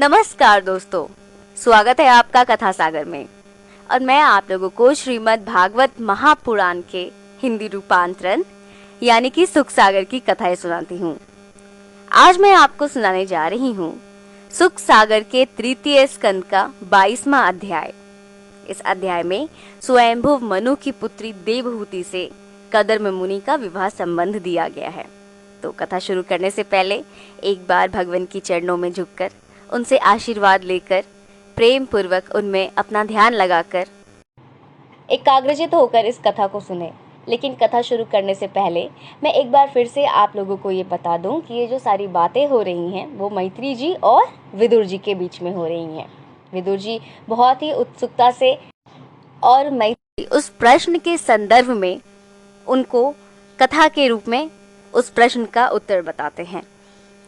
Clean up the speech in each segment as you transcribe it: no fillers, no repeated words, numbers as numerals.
नमस्कार दोस्तों, स्वागत है आपका कथा सागर में। और मैं आप लोगों को श्रीमद् भागवत महापुराण के हिंदी रूपांतरण यानी कि सुख सागर की कथाएं सुनाती हूँ। आज मैं आपको सुनाने जा रही हूँ सुख सागर के तृतीय स्कंद का 22वां अध्याय। इस अध्याय में स्वयंभुव मनु की पुत्री देवहूति से कदर्म मुनि का विवाह संबंध दिया गया है। तो कथा शुरू करने से पहले एक बार भगवान की चरणों में झुककर उनसे आशीर्वाद लेकर प्रेम पूर्वक उनमें अपना ध्यान लगाकर एकाग्रचित होकर इस कथा को सुने। लेकिन कथा शुरू करने से पहले मैं एक बार फिर से आप लोगों को ये बता दूं कि ये जो सारी बातें हो रही हैं वो मैत्री जी और विदुर जी के बीच में हो रही हैं। विदुर जी बहुत ही उत्सुकता से और मैत्री उस प्रश्न के संदर्भ में उनको कथा के रूप में उस प्रश्न का उत्तर बताते हैं।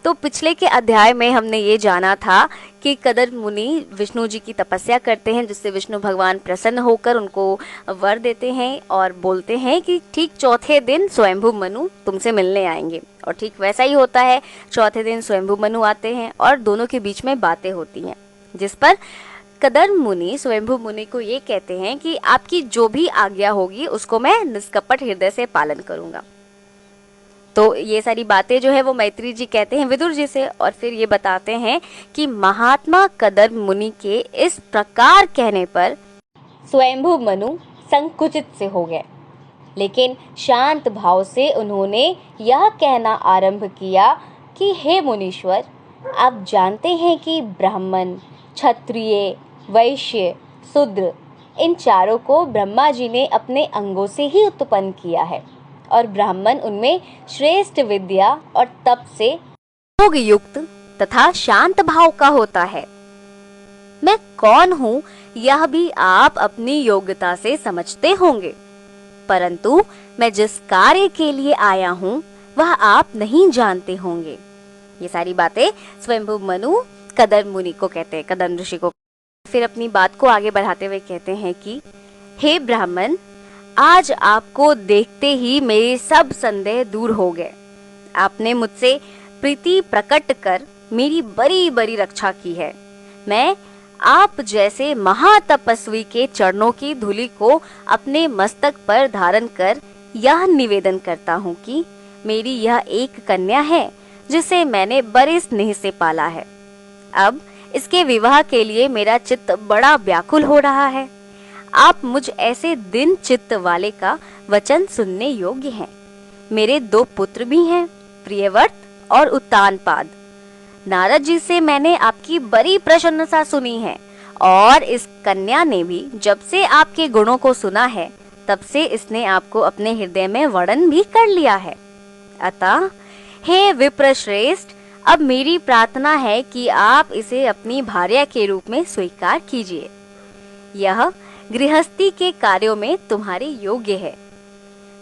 तो पिछले के अध्याय में हमने ये जाना था कि कदर्म मुनि विष्णु जी की तपस्या करते हैं, जिससे विष्णु भगवान प्रसन्न होकर उनको वर देते हैं और बोलते हैं कि ठीक चौथे दिन स्वयंभू मनु तुमसे मिलने आएंगे। और ठीक वैसा ही होता है। चौथे दिन स्वयंभू मनु आते हैं और दोनों के बीच में बातें होती हैं, जिस पर कदर्म मुनि स्वयंभू मुनि को ये कहते हैं कि आपकी जो भी आज्ञा होगी उसको मैं निष्कपट हृदय से पालन करूंगा। तो ये सारी बातें जो है वो मैत्री जी कहते हैं विदुर जी से, और फिर ये बताते हैं कि महात्मा कदर्म मुनि के इस प्रकार कहने पर स्वयंभू मनु संकुचित से हो गए। लेकिन शांत भाव से उन्होंने यह कहना आरंभ किया कि हे मुनीश्वर, आप जानते हैं कि ब्राह्मण, क्षत्रिय, वैश्य, शूद्र इन चारों को ब्रह्मा जी ने अपने अंगों से ही उत्पन्न किया है, और ब्राह्मण उनमें श्रेष्ठ विद्या और तप से योग युक्त तथा शांत भाव का होता है। मैं कौन हूँ यह भी आप अपनी योग्यता से समझते होंगे, परंतु मैं जिस कार्य के लिए आया हूँ वह आप नहीं जानते होंगे। ये सारी बातें स्वयंभू मनु कदर्म मुनि को कहते हैं, कदर्म ऋषि को। फिर अपनी बात को आगे बढ़ाते हुए कहते हैं कि हे ब्राह्मण, आज आपको देखते ही मेरे सब संदेह दूर हो गए। आपने मुझसे प्रीति प्रकट कर मेरी बड़ी बड़ी रक्षा की है। मैं आप जैसे महातपस्वी के चरणों की धूलि को अपने मस्तक पर धारण कर यह निवेदन करता हूँ कि मेरी यह एक कन्या है जिसे मैंने बड़े स्नेह से पाला है। अब इसके विवाह के लिए मेरा चित्त बड़ा व्याकुल हो रहा है। आप मुझ ऐसे दिन चित्त वाले का वचन सुनने योग्य हैं। मेरे 2 पुत्र भी हैं, प्रियव्रत और उत्तानपाद। नारद जी से मैंने आपकी बड़ी प्रशंसा सुनी है, और इस कन्या ने भी जब से आपके गुणों को सुना है तब से इसने आपको अपने हृदय में वर्णन भी कर लिया है। अतः हे विप्रश्रेष्ठ, अब मेरी प्रार्थना है कि आप इसे अपनी भार्या के रूप में स्वीकार कीजिए। यह गृहस्थी के कार्यों में तुम्हारे योग्य है।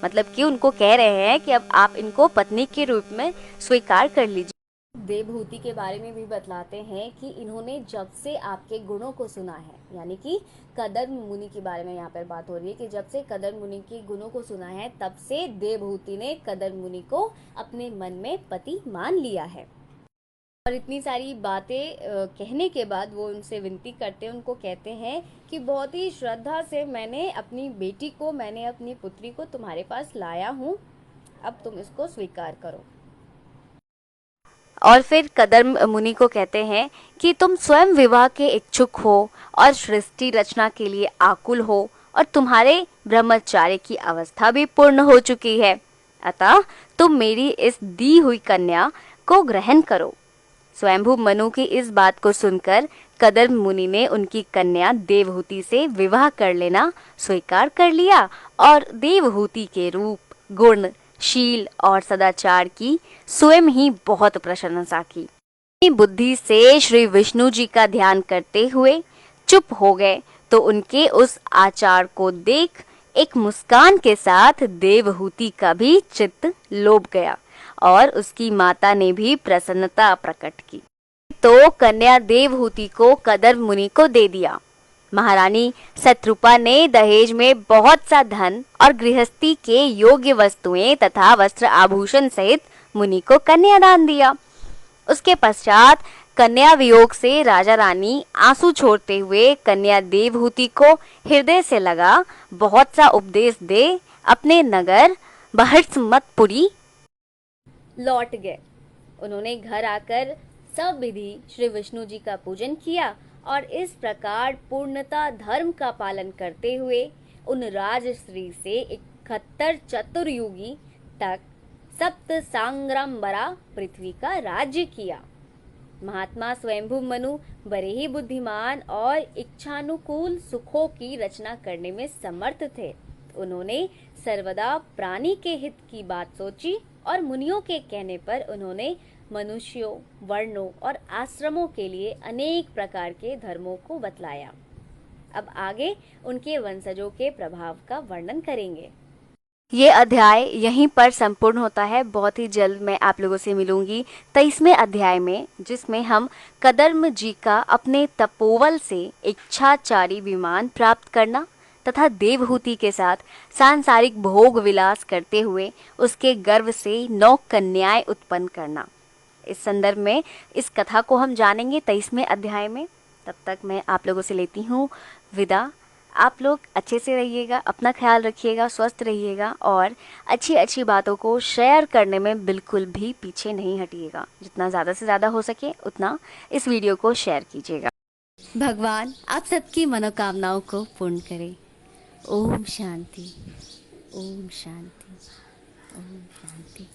मतलब कि उनको कह रहे हैं कि अब आप इनको पत्नी के रूप में स्वीकार कर लीजिए। देवहूति के बारे में भी बतलाते हैं कि इन्होंने जब से आपके गुणों को सुना है, यानी कि कदर्म मुनि के बारे में यहाँ पर बात हो रही है कि जब से कदर्म मुनि के गुणों को सुना है तब से देवहूति ने कदर्म मुनि को अपने मन में पति मान लिया है। और इतनी सारी बातें कहने के बाद वो उनसे विनती करते हैं, उनको कहते हैं कि बहुत ही श्रद्धा से मैंने अपनी बेटी को, मैंने अपनी पुत्री को तुम्हारे पास लाया हूँ, अब तुम इसको स्वीकार करो। और फिर कदर्म मुनि को कहते हैं कि तुम स्वयं विवाह के इच्छुक हो और सृष्टि रचना के लिए आकुल हो, और तुम्हारे ब्रह्मचार्य की अवस्था भी पूर्ण हो चुकी है। अतः तुम मेरी इस दी हुई कन्या को ग्रहण करो। स्वयंभू मनु की इस बात को सुनकर कदर्म मुनि ने उनकी कन्या देवहूति से विवाह कर लेना स्वीकार कर लिया, और देवहूति के रूप, गुण, शील और सदाचार की स्वयं ही बहुत प्रशंसा की। अपनी बुद्धि से श्री विष्णु जी का ध्यान करते हुए चुप हो गए, तो उनके उस आचार को देख एक मुस्कान के साथ देवहूति का भी चित्त लोभ गया, और उसकी माता ने भी प्रसन्नता प्रकट की। तो कन्या देवहूति को कदर्म मुनि को दे दिया। महारानी शत्रुपा ने दहेज में बहुत सा धन और गृहस्थी के योग्य वस्तुएं तथा वस्त्र आभूषण सहित मुनि को कन्यादान दिया। उसके पश्चात कन्या वियोग से राजा रानी आंसू छोड़ते हुए कन्या देवहूति को हृदय से लगा बहुत सा उपदेश दे अपने नगर बहर्समतपुरी लौट गए। उन्होंने घर आकर सब विधि श्री विष्णु जी का पूजन किया और इस प्रकार पूर्णता धर्म का पालन करते हुए उन राजश्री से 71 चतुर्युगी तक सप्त सांग्रामबरा पृथ्वी का राज्य किया। महात्मा स्वयंभू मनु बड़े ही बुद्धिमान और इच्छानुकूल सुखों की रचना करने में समर्थ थे। उन्होंने सर्वदा प्राणी के हित की बात सोची और मुनियों के कहने पर उन्होंने मनुष्यों, वर्णों और आश्रमों के लिए अनेक प्रकार के धर्मों को बतलाया। अब आगे उनके वंशजों के प्रभाव का वर्णन करेंगे। ये अध्याय यहीं पर संपूर्ण होता है। बहुत ही जल्द मैं आप लोगों से मिलूंगी 23वें अध्याय में, जिसमें हम कदर्म जी का अपने तपोवल से इच्छाचारी विमान प्राप्त करना तथा देवहूति के साथ सांसारिक भोग विलास करते हुए उसके गर्भ से 9 कन्याएं उत्पन्न करना, इस संदर्भ में इस कथा को हम जानेंगे 23वें अध्याय में। तब तक मैं आप लोगों से लेती हूँ विदा। आप लोग अच्छे से रहिएगा, अपना ख्याल रखिएगा, स्वस्थ रहिएगा और अच्छी अच्छी बातों को शेयर करने में बिल्कुल भी पीछे नहीं हटिएगा। जितना ज़्यादा से ज़्यादा हो सके उतना इस वीडियो को शेयर कीजिएगा। भगवान आप सबकी मनोकामनाओं को पूर्ण करे। ओम शांति, ओम शांति, ओम शांति।